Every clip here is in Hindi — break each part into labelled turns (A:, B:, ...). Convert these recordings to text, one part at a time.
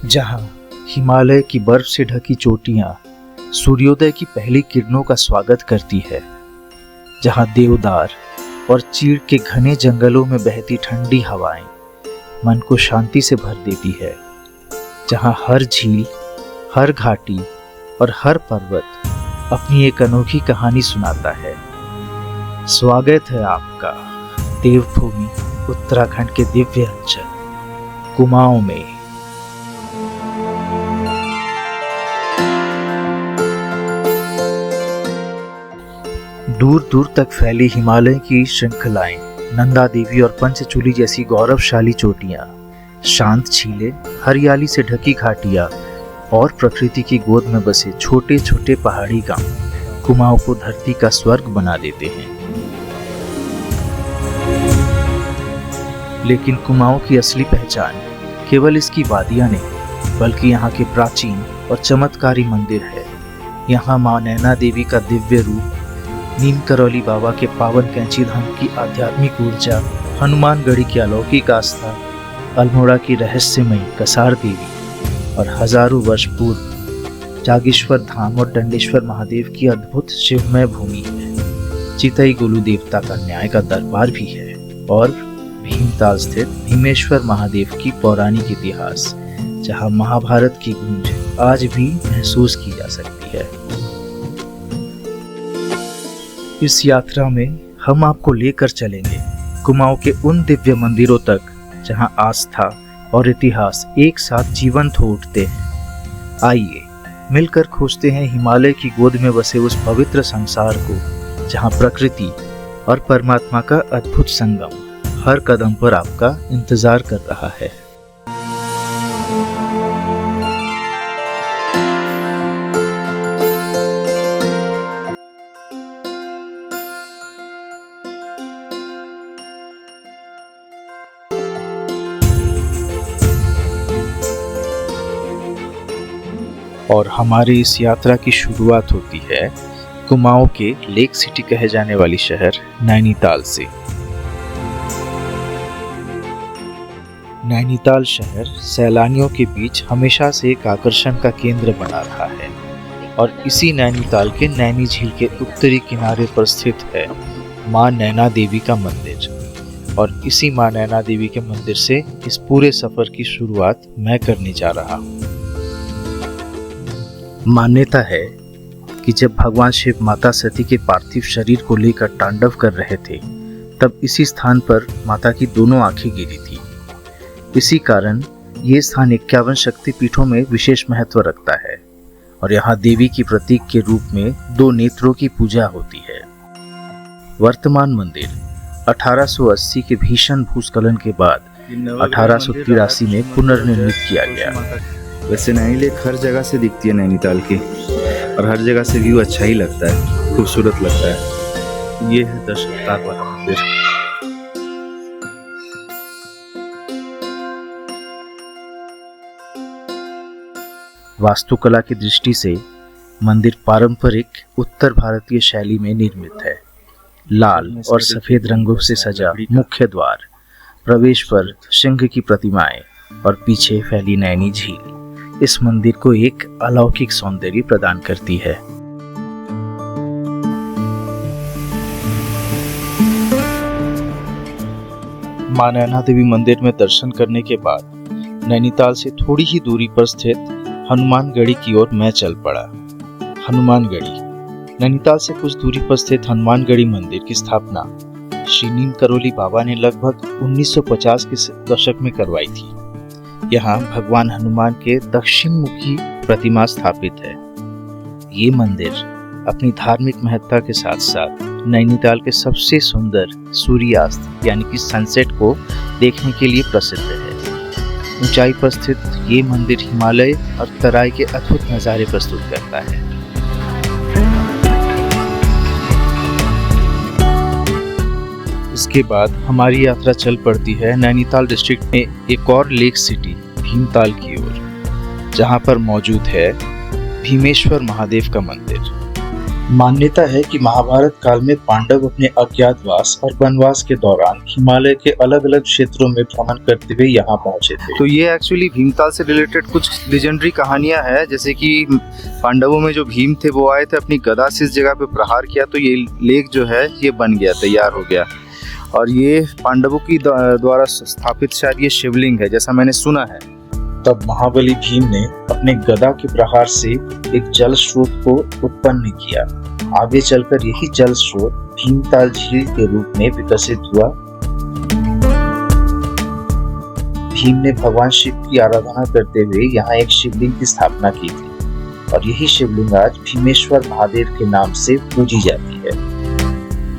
A: जहाँ हिमालय की बर्फ से ढकी चोटियाँ सूर्योदय की पहली किरणों का स्वागत करती है, जहाँ देवदार और चीड़ के घने जंगलों में बहती ठंडी हवाएं मन को शांति से भर देती है, जहाँ हर झील, हर घाटी और हर पर्वत अपनी एक अनोखी कहानी सुनाता है। स्वागत है आपका देवभूमि उत्तराखंड के दिव्य अंचल कुमाऊं में। दूर दूर तक फैली हिमालय की श्रृंखलाएं, नंदा देवी और पंचचूली जैसी गौरवशाली चोटियां, शांत झीलें, हरियाली से ढकी घाटियां और प्रकृति की गोद में बसे छोटे छोटे पहाड़ी गांव कुमाऊं को धरती का स्वर्ग बना देते हैं। लेकिन कुमाऊं की असली पहचान केवल इसकी वादियां नहीं, बल्कि यहाँ के प्राचीन और चमत्कारी मंदिर है। यहाँ मां नैना देवी का दिव्य रूप, नीम करौली बाबा के पावन कैंची धाम की आध्यात्मिक ऊर्जा, हनुमानगढ़ी की अलौकिक आस्था, अल्मोड़ा की रहस्यमयी कसार देवी और हजारों वर्ष पूर्व जागेश्वर धाम और दंडेश्वर महादेव की अद्भुत शिवमय भूमि है। चितई गुलु देवता का न्याय का दरबार भी है और भीमताल स्थित भीमेश्वर महादेव की पौराणिक इतिहास, जहां महाभारत की गूंज आज भी महसूस की जा सकती है। इस यात्रा में हम आपको लेकर चलेंगे कुमाऊं के उन दिव्य मंदिरों तक जहां आस्था और इतिहास एक साथ जीवंत हो उठते हैं। आइए मिलकर खोजते हैं हिमालय की गोद में बसे उस पवित्र संसार को, जहां प्रकृति और परमात्मा का अद्भुत संगम हर कदम पर आपका इंतजार कर रहा है। और हमारी इस यात्रा की शुरुआत होती है कुमाऊं के लेक सिटी कहे जाने वाली शहर नैनीताल से। नैनीताल शहर सैलानियों के बीच हमेशा से एक आकर्षण का केंद्र बना रहा है और इसी नैनीताल के नैनी झील के उत्तरी किनारे पर स्थित है मां नैना देवी का मंदिर। और इसी मां नैना देवी के मंदिर से इस पूरे सफर की शुरुआत मैं करने जा रहा हूँ। मान्यता है कि जब भगवान शिव माता सती के पार्थिव शरीर को लेकर तांडव कर रहे थे, तब इसी स्थान पर माता की दोनों आंखें गिरी थी। इसी कारण ये स्थान 51 शक्तिपीठों में विशेष महत्व रखता है और यहाँ देवी की प्रतीक के रूप में 2 नेत्रों की पूजा होती है। वर्तमान मंदिर 1880 के भीषण भूस्खलन के बाद 1883 में पुनर्निर्मित किया गया।
B: वैसे नैनी लेक हर जगह से दिखती है नैनीताल की, और हर जगह से व्यू अच्छा ही लगता है, खूबसूरत लगता है। ये है दशावतार वाला मंदिर।
A: वास्तुकला की दृष्टि से मंदिर पारंपरिक उत्तर भारतीय शैली में निर्मित है। लाल और सफेद रंगों से सजा मुख्य द्वार, प्रवेश पर सिंह की प्रतिमाएं और पीछे फैली नैनी झील इस मंदिर को एक अलौकिक सौंदर्य प्रदान करती है। मां नैना देवी मंदिर में दर्शन करने के बाद नैनीताल से थोड़ी ही दूरी पर स्थित हनुमानगढ़ी की ओर मैं चल पड़ा। हनुमानगढ़ी नैनीताल से कुछ दूरी पर स्थित हनुमानगढ़ी मंदिर की स्थापना श्री नीम करौली बाबा ने लगभग 1950 के दशक में करवाई थी। यहाँ भगवान हनुमान के दक्षिण मुखी प्रतिमा स्थापित है। ये मंदिर अपनी धार्मिक महत्ता के साथ साथ नैनीताल के सबसे सुंदर सूर्यास्त यानी कि सनसेट को देखने के लिए प्रसिद्ध है। ऊंचाई पर स्थित ये मंदिर हिमालय और तराई के अद्भुत नज़ारे प्रस्तुत करता है। इसके बाद हमारी यात्रा चल पड़ती है नैनीताल डिस्ट्रिक्ट में एक और लेक सिटी भीमताल की ओर, जहां पर मौजूद है भीमेश्वर महादेव का मंदिर। मान्यता है कि महाभारत काल में पांडव अपने अज्ञातवास और वनवास के दौरान हिमालय के अलग अलग क्षेत्रों में भ्रमण करते हुए यहाँ पहुंचे थे।
B: तो ये एक्चुअली भीमताल से रिलेटेड कुछ लेजेंडरी कहानियां हैं, जैसे कि पांडवों में जो भीम थे वो आए थे, अपनी गदा से इस जगह पे प्रहार किया तो ये लेक जो है ये बन गया, तैयार हो गया। और ये पांडवों की द्वारा स्थापित शायद ये शिवलिंग है, जैसा मैंने सुना है।
A: तब महाबली भीम ने अपने गदा के प्रहार से एक जल स्रोत को उत्पन्न किया। आगे चलकर यही जल स्रोत भीमताल झील के रूप में विकसित हुआ। भीम ने भगवान शिव की आराधना करते हुए यहाँ एक शिवलिंग की स्थापना की थी और यही शिवलिंग आज भीमेश्वर महादेव के नाम से पूजी जाती है।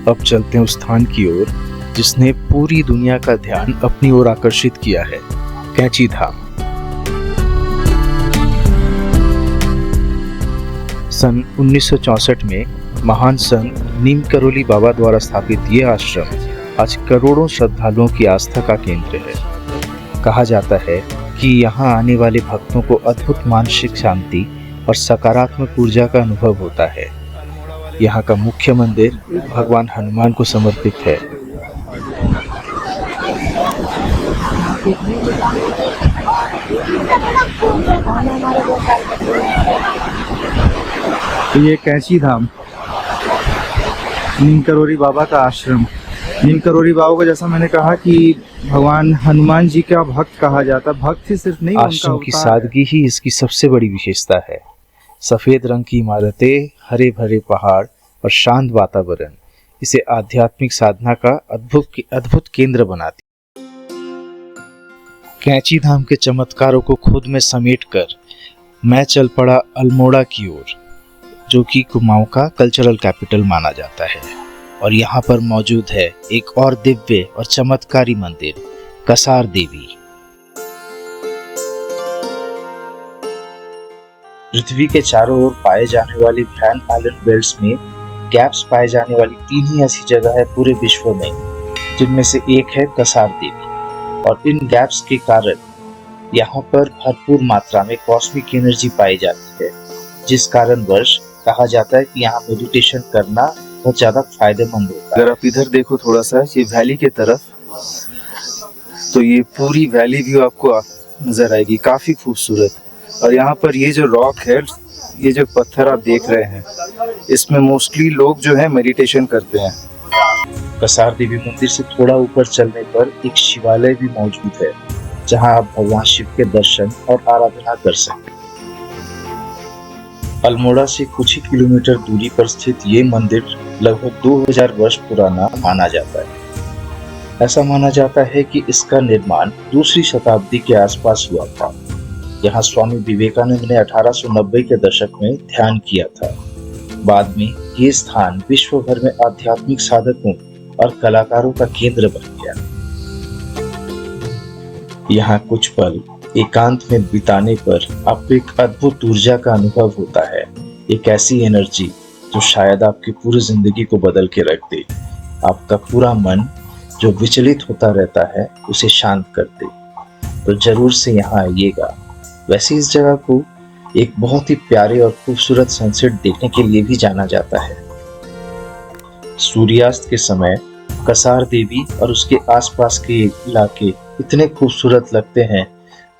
C: अब चलते हैं उस स्थान की ओर जिसने पूरी दुनिया का ध्यान अपनी ओर आकर्षित किया है, कैंची धाम। सन 1964 में महान संत नीम करोली बाबा द्वारा स्थापित ये आश्रम आज करोड़ों श्रद्धालुओं की आस्था का केंद्र है। कहा जाता है कि यहाँ आने वाले भक्तों को अद्भुत मानसिक शांति और सकारात्मक ऊर्जा का अनुभव होता है। यहाँ का मुख्य मंदिर भगवान हनुमान को समर्पित है।
B: ये कैंची धाम, नीम करोली बाबा का आश्रम। नीम करोली बाबा को जैसा मैंने कहा कि भगवान हनुमान जी का भक्त कहा जाता, भक्त ही सिर्फ नहीं,
C: आश्रम की सादगी ही इसकी सबसे बड़ी विशेषता है। सफेद रंग की इमारतें, हरे भरे पहाड़ और शांत वातावरण इसे आध्यात्मिक साधना का अद्भुत केंद्र बनाती। कैंची धाम के चमत्कारों को खुद में समेटकर मैं चल पड़ा अल्मोड़ा की ओर, जो कि कुमाऊं का कल्चरल कैपिटल माना जाता है। और यहाँ पर मौजूद है एक और दिव्य और चमत्कारी मंदिर, कसार देवी।
A: पृथ्वी के चारों ओर पाए जाने वाली वैन आइलैंड बेल्ट्स में गैप्स पाए जाने वाली 3 ही ऐसी जगह है पूरे विश्व में, जिनमें से एक है कसार देवी। और इन गैप्स के कारण यहाँ पर भरपूर मात्रा में कॉस्मिक एनर्जी पाई जाती है, जिस कारणवश कहा जाता है कि यहाँ मेडिटेशन करना बहुत ज्यादा फायदेमंद होता है।
B: अगर आप इधर देखो थोड़ा सा ये वैली के तरफ, तो ये पूरी वैली व्यू आपको नजर आएगी, काफी खूबसूरत। और यहाँ पर ये जो रॉक है, ये जो पत्थर आप देख रहे हैं, इसमें मोस्टली लोग जो है मेडिटेशन करते हैं।
A: कसार देवी मंदिर से थोड़ा ऊपर चलने पर एक शिवालय भी मौजूद है, जहां आप भगवान शिव के दर्शन और आराधना कर सकते हैं। अल्मोड़ा से कुछ ही किलोमीटर दूरी पर स्थित ये मंदिर लगभग 2000 वर्ष पुराना माना जाता है। ऐसा माना जाता है कि इसका निर्माण 2री शताब्दी के आसपास हुआ था। यहाँ स्वामी विवेकानंद ने 1890 के दशक में ध्यान किया था। बाद में ये स्थान विश्व भर में आध्यात्मिक साधकों और कलाकारों का केंद्र बन गया। यहाँ कुछ पल एकांत में बिताने पर आपको एक अद्भुत ऊर्जा का अनुभव होता है, एक ऐसी एनर्जी जो शायद आपकी पूरी जिंदगी को बदल के रख दे। आपका पूरा मन जो विचलित होता रहता है उसे शांत कर दे। तो जरूर से यहाँ आइएगा। वैसे इस जगह को एक बहुत ही प्यारे और खूबसूरत सनसेट देखने के लिए भी जाना जाता है। सूर्यास्त के समय कसार देवी और उसके आसपास के इलाके इतने खूबसूरत लगते हैं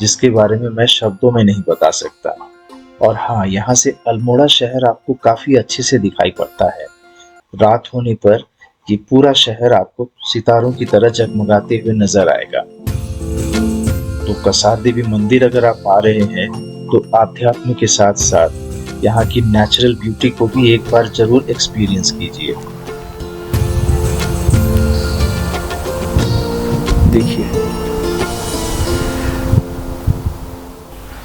A: जिसके बारे में मैं शब्दों में नहीं बता सकता। और हाँ, यहाँ से अल्मोड़ा शहर आपको काफी अच्छे से दिखाई पड़ता है। रात होने पर ये पूरा शहर आपको सितारों की तरह जगमगाते हुए नजर आएगा। तो कसार देवी मंदिर अगर आप आ रहे हैं तो आध्यात्म के साथ साथ यहाँ की नेचुरल ब्यूटी को भी एक बार जरूर एक्सपीरियंस कीजिए।
C: देखिए,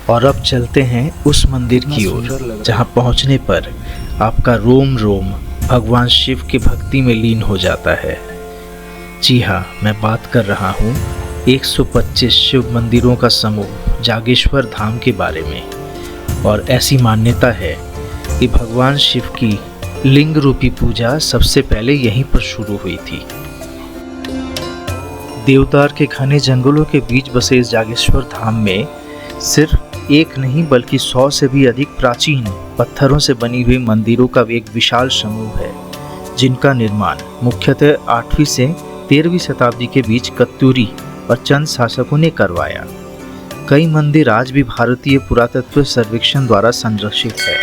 C: और अब चलते हैं उस मंदिर की ओर जहां पहुंचने पर आपका रोम रोम भगवान शिव की भक्ति में लीन हो जाता है। जी हाँ, मैं बात कर रहा हूँ 125 शिव मंदिरों का समूह जागेश्वर धाम के बारे में। और ऐसी मान्यता है कि भगवान शिव की लिंग रूपी पूजा सबसे पहले यहीं पर शुरू हुई थी। देवदार के घने जंगलों के बीच बसे इस जागेश्वर धाम में सिर्फ एक नहीं बल्कि 100 से भी अधिक प्राचीन पत्थरों से बनी हुई मंदिरों का एक विशाल समूह है, जिनका निर्माण मुख्यतः 8वीं से 13वीं शताब्दी के बीच कत्यूरी और चंद शासकों ने करवाया। कई मंदिर आज भी भारतीय पुरातत्व सर्वेक्षण द्वारा संरक्षित है।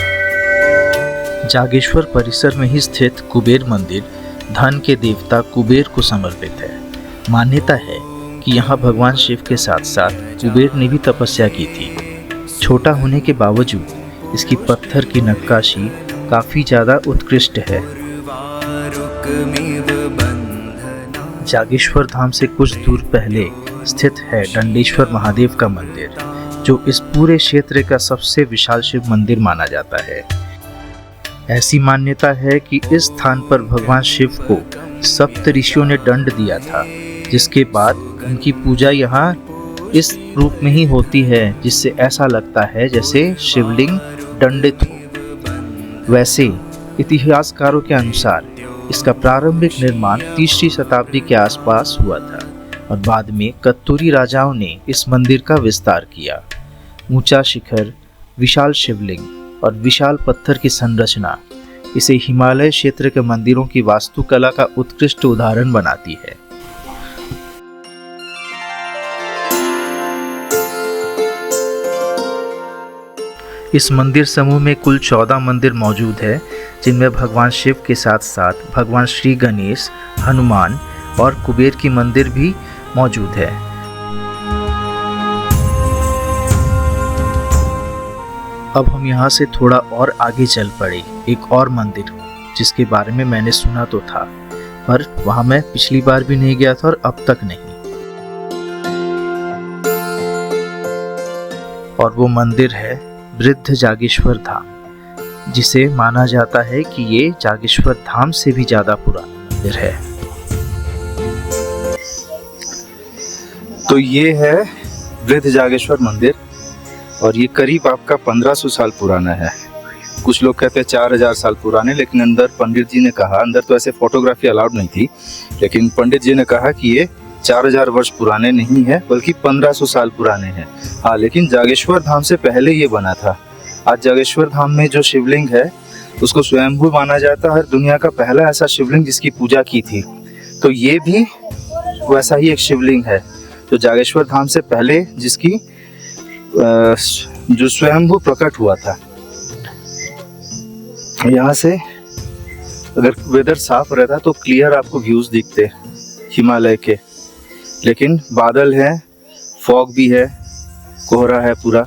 C: जागेश्वर परिसर में ही स्थित कुबेर मंदिर धन के देवता कुबेर को समर्पित है। मान्यता है कि यहाँ भगवान शिव के साथ साथ कुबेर ने भी तपस्या की थी। छोटा होने के बावजूद इसकी पत्थर की नक्काशी काफ़ी ज़्यादा उत्कृष्ट है। जागेश्वर धाम से कुछ दूर पहले स्थित है दंडेश्वर महादेव का मंदिर, जो इस पूरे क्षेत्र का सबसे विशाल शिव मंदिर माना जाता है। ऐसी मान्यता है कि इस स्थान पर भगवान शिव को सप्त ऋषियों ने दंड दिया था, जिसके बाद उनकी पूजा यहाँ इस रूप में ही होती है, जिससे ऐसा लगता है जैसे शिवलिंग दंडित हो। वैसे इतिहासकारों के अनुसार इसका प्रारंभिक निर्माण 3वीं शताब्दी के आसपास हुआ था और बाद में कत्यूरी राजाओं ने इस मंदिर का विस्तार किया। ऊंचा शिखर, विशाल शिवलिंग और विशाल पत्थर की संरचना इसे हिमालय क्षेत्र के मंदिरों की वास्तुकला का उत्कृष्ट उदाहरण बनाती है। इस मंदिर समूह में कुल 14 मंदिर मौजूद है, जिनमें भगवान शिव के साथ साथ भगवान श्री गणेश, हनुमान और कुबेर की मंदिर भी मौजूद है। अब हम यहाँ से थोड़ा और आगे चल पड़े एक और मंदिर, जिसके बारे में मैंने सुना तो था, पर वहाँ मैं पिछली बार भी नहीं गया था और अब तक नहीं। और वो मंदिर है वृद्ध जागेश्वर धाम, जिसे माना जाता है कि ये जागेश्वर धाम से भी ज्यादा पुराना मंदिर है।
B: तो ये है वृद्ध जागेश्वर मंदिर और ये करीब आपका 1500 साल पुराना है। कुछ लोग कहते हैं 4000 साल पुराने, लेकिन अंदर पंडित जी ने कहा, अंदर तो ऐसे फोटोग्राफी अलाउड नहीं थी, लेकिन पंडित जी ने कहा कि ये 4000 वर्ष पुराने नहीं है बल्कि 1500 साल पुराने हैं। हाँ, लेकिन जागेश्वर धाम से पहले ये बना था। आज जागेश्वर धाम में जो शिवलिंग है उसको स्वयंभू माना जाता है, दुनिया का पहला ऐसा शिवलिंग जिसकी पूजा की थी। तो ये भी वैसा ही एक शिवलिंग है जो जागेश्वर धाम से पहले जिसकी जो स्वयंभू प्रकट हुआ था। यहाँ से अगर वेदर साफ रहता तो क्लियर आपको व्यूज दिखते हिमालय के, लेकिन बादल है, फॉग भी है, कोहरा है पूरा।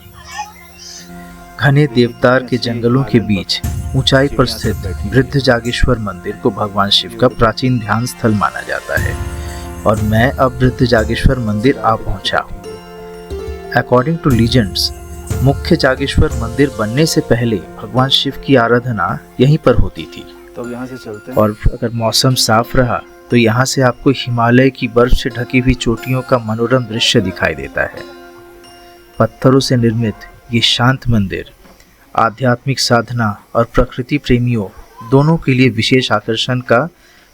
C: घने देवदार के जंगलों के बीच ऊंचाई पर स्थित वृद्ध जागेश्वर मंदिर को भगवान शिव का प्राचीन ध्यान स्थल माना जाता है और मैं अब वृद्ध जागेश्वर मंदिर आ पहुंचा हूँ। अकॉर्डिंग टू लीजेंड्स, मुख्य जागेश्वर मंदिर बनने से पहले भगवान शिव की आराधना यहीं पर होती थी।
B: तो यहाँ से चलते हैं।
C: और अगर मौसम साफ रहा तो यहाँ से आपको हिमालय की बर्फ से ढकी हुई चोटियों का मनोरम दृश्य दिखाई देता है। पत्थरों से निर्मित ये शांत मंदिर आध्यात्मिक साधना और प्रकृति प्रेमियों दोनों के लिए विशेष आकर्षण का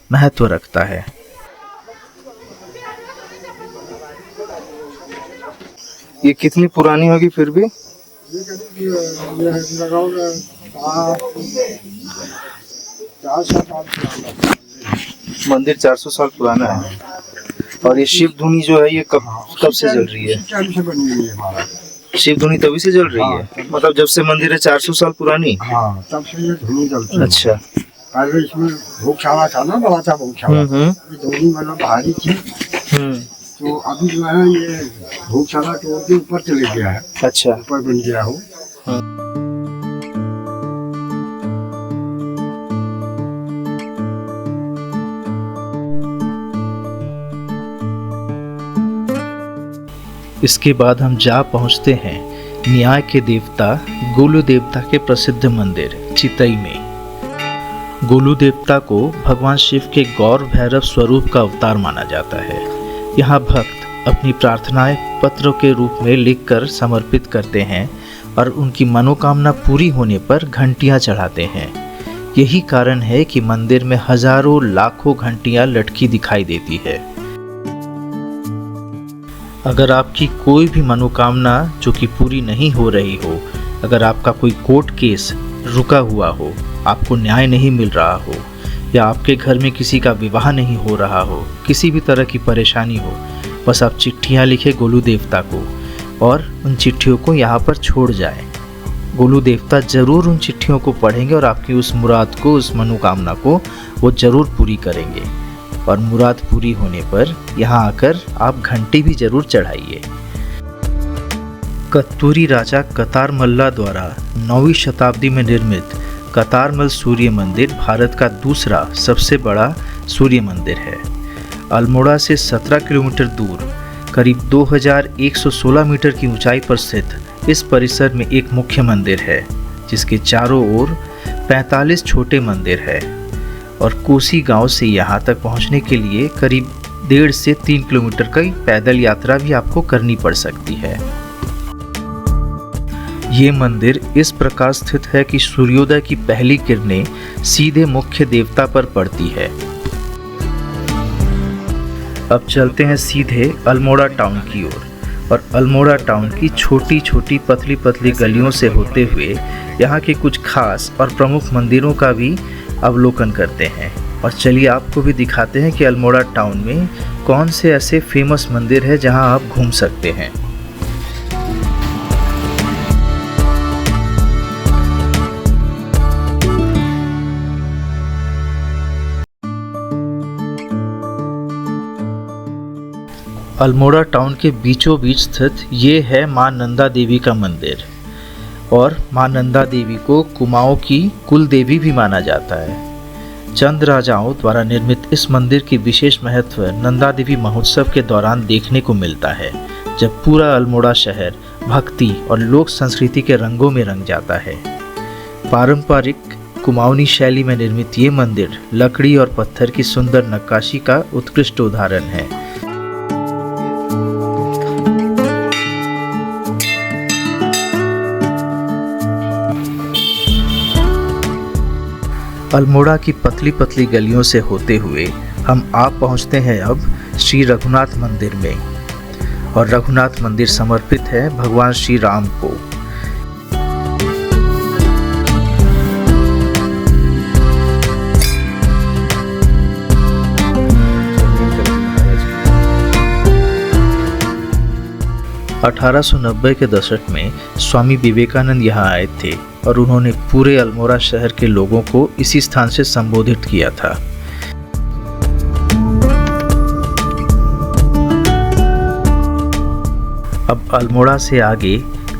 C: महत्व रखता है।
B: ये कितनी पुरानी होगी फिर भी? मंदिर 400 साल पुराना है। और ये शिव धुनी जो है ये कब से जल रही है? शिव धुनी तभी से जल रही है? मतलब जब से मंदिर है 400 साल पुरानी?
D: हाँ, तब से ये धुनी जलती है।
B: अच्छा।
D: पहले इसमें भोगशाला था ना, बड़ा था भोगशाला। ये धुनी मतलब भारी थी, तो अभी जो है ये भोगशाला तोड़ के ऊपर चले गया है।
B: अच्छा,
D: ऊपर बन गया हो।
C: इसके बाद हम जा पहुंचते हैं न्याय के देवता गोलू देवता के प्रसिद्ध मंदिर चितई में। गोलू देवता को भगवान शिव के गौर भैरव स्वरूप का अवतार माना जाता है। यहाँ भक्त अपनी प्रार्थनाएं पत्रों के रूप में लिखकर समर्पित करते हैं और उनकी मनोकामना पूरी होने पर घंटियां चढ़ाते हैं। यही कारण है कि मंदिर में हजारों लाखों घंटियां लटकी दिखाई देती है। अगर आपकी कोई भी मनोकामना जो कि पूरी नहीं हो रही हो, अगर आपका कोई कोर्ट केस रुका हुआ हो, आपको न्याय नहीं मिल रहा हो, या आपके घर में किसी का विवाह नहीं हो रहा हो, किसी भी तरह की परेशानी हो, बस आप चिट्ठियाँ लिखे गोलू देवता को और उन चिट्ठियों को यहाँ पर छोड़ जाएं। गोलू देवता ज़रूर उन चिट्ठियों को पढ़ेंगे और आपकी उस मुराद को, उस मनोकामना को वो ज़रूर पूरी करेंगे। और मुराद पूरी होने पर यहाँ आकर आप घंटी भी ज़रूर चढ़ाइए। कत्तूरी राजा कतार मल्ला द्वारा 9वीं शताब्दी में निर्मित कतारमल सूर्य मंदिर भारत का दूसरा सबसे बड़ा सूर्य मंदिर है। अल्मोड़ा से 17 किलोमीटर दूर करीब 2116 मीटर की ऊंचाई पर स्थित इस परिसर में एक मुख्य मंदिर है, जिसके चारों ओर 45 छोटे मंदिर है। और कोसी गांव से यहाँ तक पहुँचने के लिए करीब 1.5 से 3 किलोमीटर की पैदल यात्रा भी आपको करनी पड़ सकती है। ये मंदिर इस प्रकार स्थित है कि सूर्योदय की पहली किरणें सीधे मुख्य देवता पर पड़ती है। अब चलते हैं सीधे अल्मोड़ा टाउन की ओर और अल्मोड़ा टाउन की छोटी छोटी पतली पतली गलियों से होते हुए यहाँ के कुछ खास और प्रमुख मंदिरों का भी अवलोकन करते हैं। और चलिए आपको भी दिखाते हैं कि अल्मोड़ा टाउन में कौन से ऐसे फेमस मंदिर है जहाँ आप घूम सकते हैं। अल्मोड़ा टाउन के बीचों बीच स्थित ये है मां नंदा देवी का मंदिर। और मां नंदा देवी को कुमाऊं की कुल देवी भी माना जाता है। चंद राजाओं द्वारा निर्मित इस मंदिर की विशेष महत्व नंदा देवी महोत्सव के दौरान देखने को मिलता है, जब पूरा अल्मोड़ा शहर भक्ति और लोक संस्कृति के रंगों में रंग जाता है। पारंपरिक कुमाऊनी शैली में निर्मित ये मंदिर लकड़ी और पत्थर की सुंदर नक्काशी का उत्कृष्ट उदाहरण है। अल्मोड़ा की पतली पतली गलियों से होते हुए हम आप पहुंचते हैं अब श्री रघुनाथ मंदिर में। और रघुनाथ मंदिर समर्पित है भगवान श्री राम को। (1890) के दशक में स्वामी विवेकानंद यहाँ आए थे और उन्होंने पूरे अल्मोड़ा शहर के लोगों को इसी स्थान से संबोधित किया था। अब अल्मोड़ा से आगे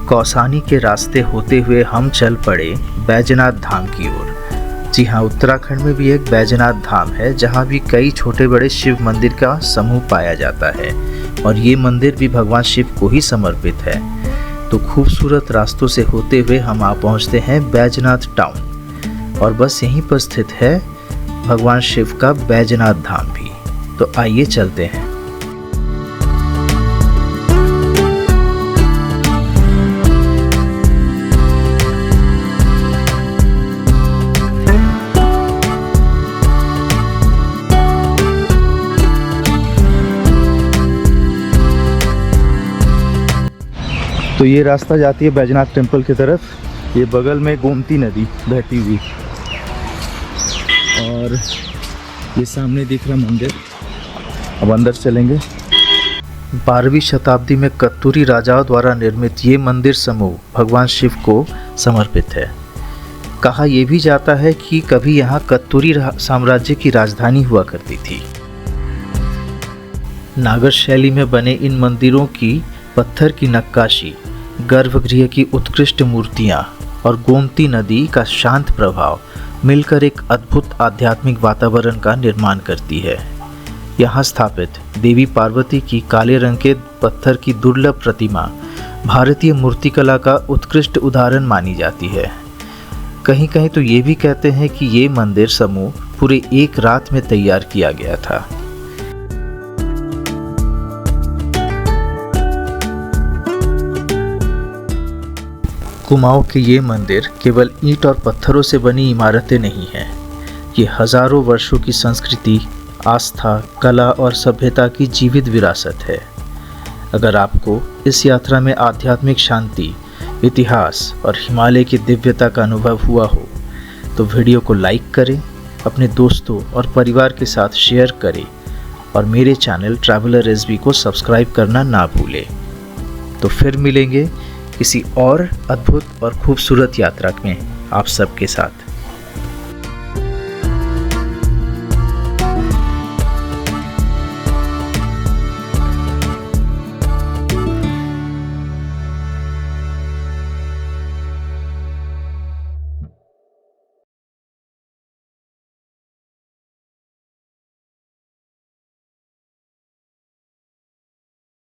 C: कौसानी के रास्ते होते हुए हम चल पड़े बैजनाथ धाम की ओर। जी हाँ, उत्तराखंड में भी एक बैजनाथ धाम है, जहाँ भी कई छोटे बड़े शिव मंदिर का समूह पाया जाता है और ये मंदिर भी भगवान शिव को ही समर्पित है। तो खूबसूरत रास्तों से होते हुए हम आ पहुँचते हैं बैजनाथ टाउन और बस यहीं पर स्थित है भगवान शिव का बैजनाथ धाम भी। तो आइए चलते हैं।
B: तो ये रास्ता जाती है बैजनाथ टेम्पल की तरफ। ये बगल में गोमती नदी बहती हुई और ये सामने दिख रहा मंदिर। अब अंदर चलेंगे।
C: 12वीं शताब्दी में कत्तूरी राजाओं द्वारा निर्मित ये मंदिर समूह भगवान शिव को समर्पित है। कहा यह भी जाता है कि कभी यहाँ कत्तूरी साम्राज्य की राजधानी हुआ करती थी। नागर शैली में बने इन मंदिरों की पत्थर की नक्काशी, गर्भगृह की उत्कृष्ट मूर्तियाँ और गोमती नदी का शांत प्रभाव मिलकर एक अद्भुत आध्यात्मिक वातावरण का निर्माण करती है। यहाँ स्थापित देवी पार्वती की काले रंग के पत्थर की दुर्लभ प्रतिमा भारतीय मूर्तिकला का उत्कृष्ट उदाहरण मानी जाती है। कहीं कहीं तो ये भी कहते हैं कि ये मंदिर समूह पूरे एक रात में तैयार किया गया था। कुमाऊं के ये मंदिर केवल ईंट और पत्थरों से बनी इमारतें नहीं हैं। ये हजारों वर्षों की संस्कृति, आस्था, कला और सभ्यता की जीवित विरासत है। अगर आपको इस यात्रा में आध्यात्मिक शांति, इतिहास और हिमालय की दिव्यता का अनुभव हुआ हो तो वीडियो को लाइक करें, अपने दोस्तों और परिवार के साथ शेयर करें और मेरे चैनल ट्रैवलर एसबी को सब्सक्राइब करना ना भूलें। तो फिर मिलेंगे किसी और अद्भुत और खूबसूरत यात्रा में आप सबके साथ।